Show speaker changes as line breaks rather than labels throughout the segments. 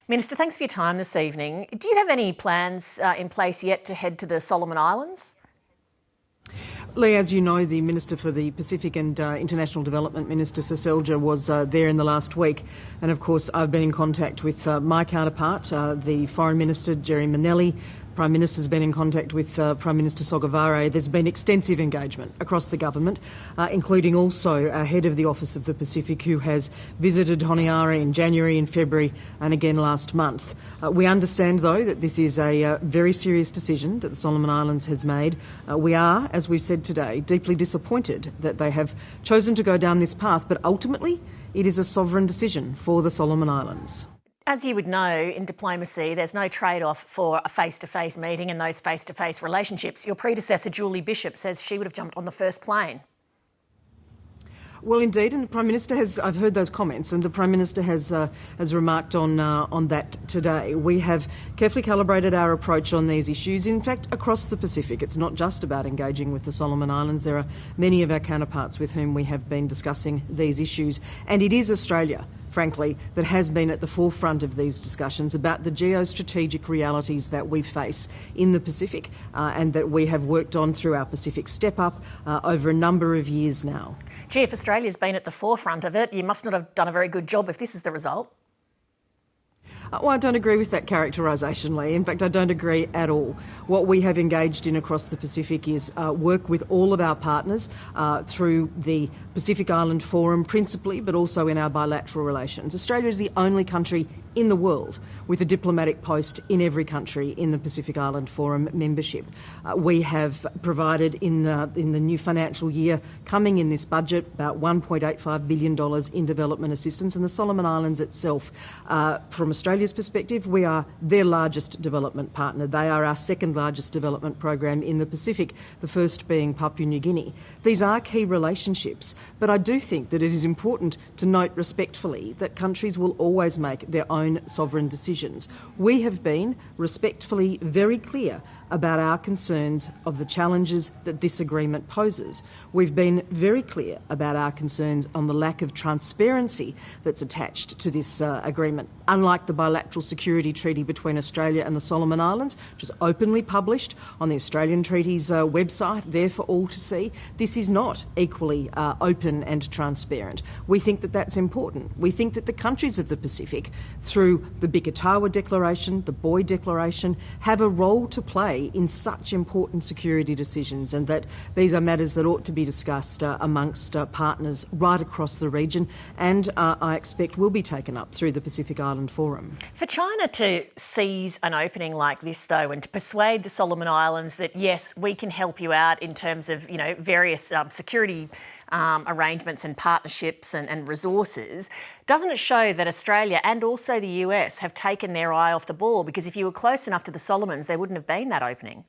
Minister, thanks for your time this evening. Do you have any plans in place yet to head to the Solomon Islands?
Lee, as you know, the Minister for the Pacific and International Development, Minister Seselja, was there in the last week. And of course, I've been in contact with my counterpart, the Foreign Minister, Jerry Manelli. Prime Minister's been in contact with Prime Minister Sogavare. There's been extensive engagement across the government, including also head of the Office of the Pacific, who has visited Honiara in January and February and again last month. We understand, though, that this is a very serious decision that the Solomon Islands has made. We are, as we've said today, deeply disappointed that they have chosen to go down this path, but ultimately it is a sovereign decision for the Solomon Islands.
As you would know, in diplomacy, there's no trade-off for a face-to-face meeting and those face-to-face relationships. Your predecessor, Julie Bishop, says she would have jumped on the first plane.
Well, indeed, and the Prime Minister has. I've heard those comments, and the Prime Minister has remarked on that today. We have carefully calibrated our approach on these issues. In fact, across the Pacific, it's not just about engaging with the Solomon Islands. There are many of our counterparts with whom we have been discussing these issues, and it is Australia, frankly, that has been at the forefront of these discussions about the geostrategic realities that we face in the Pacific and that we have worked on through our Pacific Step Up over a number of years now.
Gee, if Australia's been at the forefront of it, you must not have done a very good job if this is the result.
Well, I don't agree with that characterisation, Lee. In fact, I don't agree at all. What we have engaged in across the Pacific is work with all of our partners through the Pacific Island Forum principally, but also in our bilateral relations. Australia is the only country in the world with a diplomatic post in every country in the Pacific Island Forum membership. We have provided in the new financial year coming in this budget about $1.85 billion in development assistance, and the Solomon Islands itself, from Australia's perspective, we are their largest development partner. They are our second largest development program in the Pacific, the first being Papua New Guinea. These are key relationships, but I do think that it is important to note respectfully that countries will always make their own sovereign decisions. We have been respectfully very clear about our concerns of the challenges that this agreement poses. We've been very clear about our concerns on the lack of transparency that's attached to this agreement. Unlike the bilateral security treaty between Australia and the Solomon Islands, which is openly published on the Australian Treaty's website, there for all to see, this is not equally open and transparent. We think that that's important. We think that the countries of the Pacific, through the Bikatawa Declaration, the Boy Declaration, have a role to play in such important security decisions, and that these are matters that ought to be discussed amongst partners right across the region, and I expect will be taken up through the Pacific Island Forum.
For China to seize an opening like this, though, and to persuade the Solomon Islands that, yes, we can help you out in terms of, various security arrangements and partnerships and resources, doesn't it show that Australia and also the US have taken their eye off the ball? Because if you were close enough to the Solomons, there wouldn't have been that opening.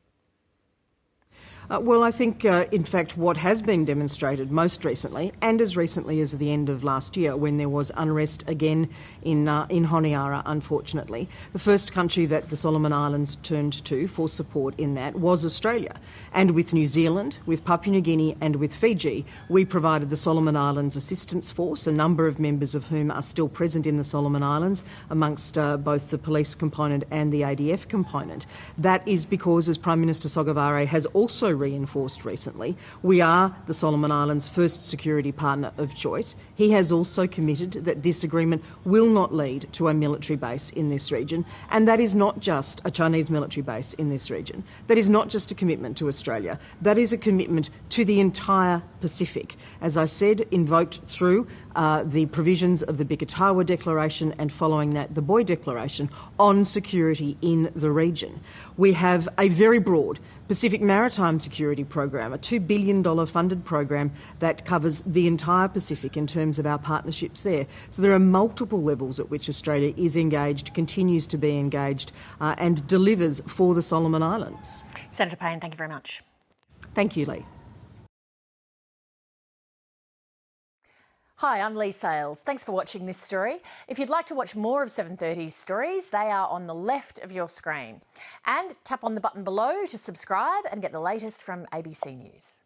Well, I think, in fact, what has been demonstrated most recently, and as recently as the end of last year when there was unrest again in Honiara, unfortunately, the first country that the Solomon Islands turned to for support in that was Australia. And with New Zealand, with Papua New Guinea and with Fiji, we provided the Solomon Islands Assistance Force, a number of members of whom are still present in the Solomon Islands, amongst both the police component and the ADF component. That is because, as Prime Minister Sogavare has also reinforced recently, we are the Solomon Islands' first security partner of choice. He has also committed that this agreement will not lead to a military base in this region, and that is not just a Chinese military base in this region. That is not just a commitment to Australia. That is a commitment to the entire Pacific, as I said, invoked through the provisions of the Bikatawa Declaration and following that the Boy Declaration on security in the region. We have a very broad Pacific Maritime Security Program, a $2 billion funded program that covers the entire Pacific in terms of our partnerships there. So there are multiple levels at which Australia is engaged, continues to be engaged and delivers for the Solomon Islands.
Senator Payne, thank you very much.
Thank you, Lee.
Hi, I'm Lee Sales. Thanks for watching this story. If you'd like to watch more of 7:30's stories, they are on the left of your screen. And tap on the button below to subscribe and get the latest from ABC News.